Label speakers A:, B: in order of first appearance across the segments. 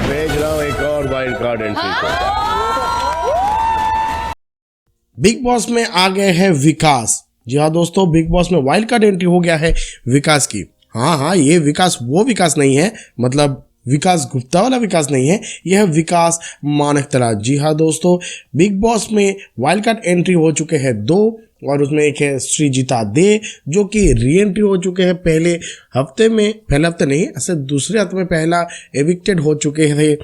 A: भेज रहा हूँ एक और वाइल्ड कार्ड एंट्री को।
B: बिग बॉस में आ गए हैं विकास। जी हाँ दोस्तों, बिग बॉस में वाइल्ड कार्ड एंट्री हो गया है विकास की। हाँ, ये विकास वो विकास नहीं है, मतलब विकास गुप्ता वाला विकास नहीं है, यह है विकास मानकतला। जी हाँ दोस्तों, बिग बॉस में वाइल्ड कार्ड एंट्री हो चुके हैं 2, और उसमें एक है श्रीजीता दे जो कि री एंट्री हो चुके हैं पहले हफ्ते नहीं, ऐसे दूसरे हफ्ते में पहला एविक्टेड हो चुके थे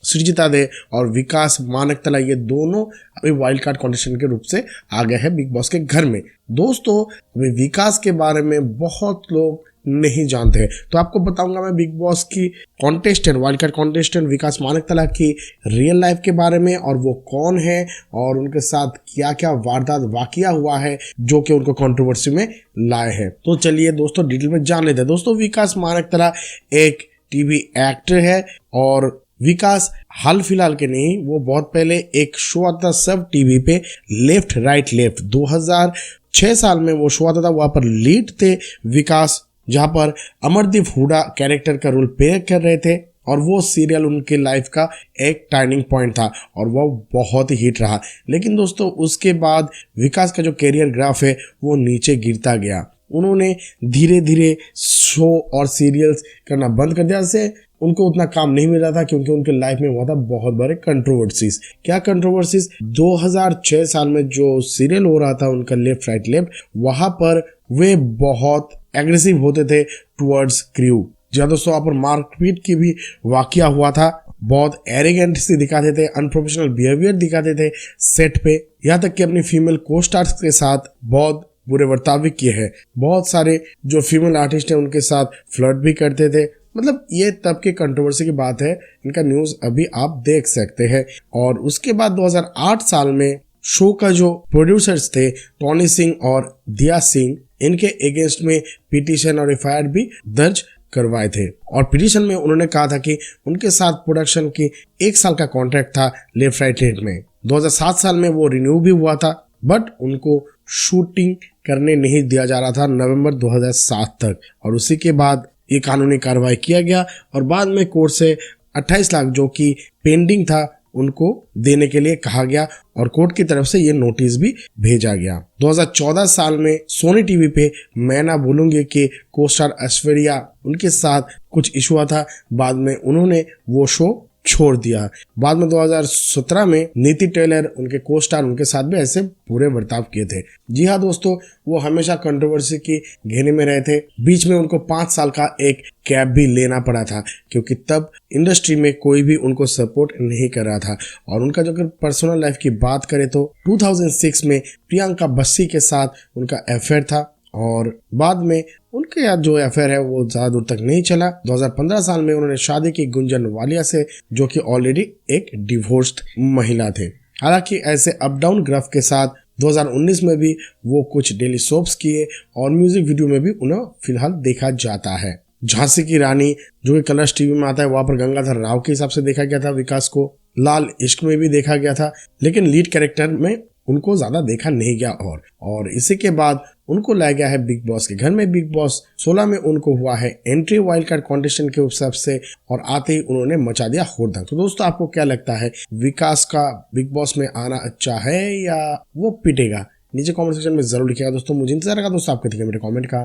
B: श्रीजीता दे, और विकास मानकतला ये दोनों अभी वाइल्ड कार्ड कंटेस्टेंट के रूप से आ गए हैं बिग बॉस के घर में। दोस्तों, अभी विकास के बारे में बहुत लोग नहीं जानते हैं, तो आपको बताऊंगा मैं बिग बॉस की कॉन्टेस्टेंट, वाइल्ड कार्ड कॉन्टेस्टेंट विकास मानकतला की रियल लाइफ के बारे में, और वो कौन है और उनके साथ क्या क्या वारदात वाकया हुआ है जो कि उनको कंट्रोवर्सी में लाए हैं। तो चलिए दोस्तों डिटेल में जान लेते हैं। दोस्तों, विकास मानकतला एक टीवी एक्टर है, और विकास हाल फिलहाल के नहीं, वो बहुत पहले एक शो आता सब टीवी पे लेफ्ट राइट लेफ्ट 2006 साल में वो शो आता था, वहां पर लीड थे विकास, जहां पर अमरदीप हुडा कैरेक्टर का रोल प्ले कर रहे थे, और वो सीरियल उनके लाइफ का एक टर्निंग पॉइंट था और वो बहुत ही हिट रहा। लेकिन दोस्तों उसके बाद विकास का जो कैरियर ग्राफ है वो नीचे गिरता गया। उन्होंने धीरे धीरे शो और सीरियल्स करना बंद कर दिया, जैसे उनको उतना काम नहीं मिल रहा था, क्योंकि उनके लाइफ में हुआ था बहुत बड़े कंट्रोवर्सीज। क्या कंट्रोवर्सीज? 2006 साल में जो सीरियल हो रहा था उनका लेफ्ट राइट लेफ्ट, वहां पर वे बहुत एग्रेसिव होते थे टुवर्ड्स क्रू। जहाँ दोस्तों वहाँ पर मारपीट की भी वाकया हुआ था, बहुत एरोगेंट से दिखाते थे, अनप्रोफेशनल बिहेवियर दिखाते थे सेट पे, यहाँ तक कि अपनी फीमेल को स्टार्स के साथ बहुत बुरे बर्ताव भी किए हैं। बहुत सारे जो फीमेल आर्टिस्ट हैं उनके साथ फ्लर्ट भी करते थे। मतलब ये तब की कंट्रोवर्सी की बात है, इनका न्यूज अभी आप देख सकते हैं। और उसके बाद 2008 साल में शो का जो प्रोड्यूसर्स थे टॉनी सिंह और दिया सिंह, इनके अगेंस्ट में पिटीशन और एफआईआर भी दर्ज करवाए थे, और पिटीशन में उन्होंने कहा था कि उनके साथ प्रोडक्शन की 1 साल का कॉन्ट्रैक्ट था लेफ्ट राइट लेफ्ट में। 2007 साल में वो रिन्यू भी हुआ था, बट उनको शूटिंग करने नहीं दिया जा रहा था नवंबर 2007 तक, और उसी के बाद ये कानूनी कार्रवाई किया गया, और बाद में कोर्ट से 28 लाख जो कि पेंडिंग था उनको देने के लिए कहा गया, और कोर्ट की तरफ से ये नोटिस भी भेजा गया। 2014 साल में सोनी टीवी पे मैं ना बोलूंगी कि को स्टार ऐश्वर्या, उनके साथ कुछ इशू था, बाद में उन्होंने वो शो छोड़ दिया। बाद में 2017 में नीति टेलर, उनके को स्टार, उनके साथ भी ऐसे बुरे बर्ताव किए थे। जी हाँ दोस्तों, वो हमेशा कंट्रोवर्सी की घेरे में रहे थे। बीच में उनको 5 साल का एक कैप भी लेना पड़ा था, क्योंकि तब इंडस्ट्री में कोई भी उनको सपोर्ट नहीं कर रहा था। और उनका जो अगर पर्सनल लाइफ की बात करें तो 2006 में प्रियंका बस्सी के साथ उनका अफेयर था, और बाद में उनके याद जो अफेयर है वो ज्यादा दूर तक नहीं चला। 2015 साल में उन्होंने शादी की गुंजन वालिया से, जो कि ऑलरेडी एक डिवोर्स्ड महिला थे। हालांकि ऐसे अप डाउन ग्राफ के साथ 2019 में भी वो कुछ डेली सोप्स किए, और म्यूजिक वीडियो में भी उन्हें फिलहाल देखा जाता है। झांसी की रानी जो कि कलर्स टीवी में आता है, वहां पर गंगाधर राव के हिसाब से देखा गया था विकास को। लाल इश्क में भी देखा गया था, लेकिन लीड कैरेक्टर में उनको ज्यादा देखा नहीं गया। और इसी के बाद उनको लाया गया है बिग बॉस के घर में। बिग बॉस 16 में उनको हुआ है एंट्री वाइल्ड कार्ड कॉन्टेस्टेंट के हिसाब से, और आते ही उन्होंने मचा दिया होड़दंग। तो दोस्तों आपको क्या लगता है, विकास का बिग बॉस में आना अच्छा है या वो पिटेगा? नीचे कमेंट सेक्शन में जरूर लिखिएगा दोस्तों, मुझे इंतजार रहेगा दोस्तों आपके मेरे कमेंट का।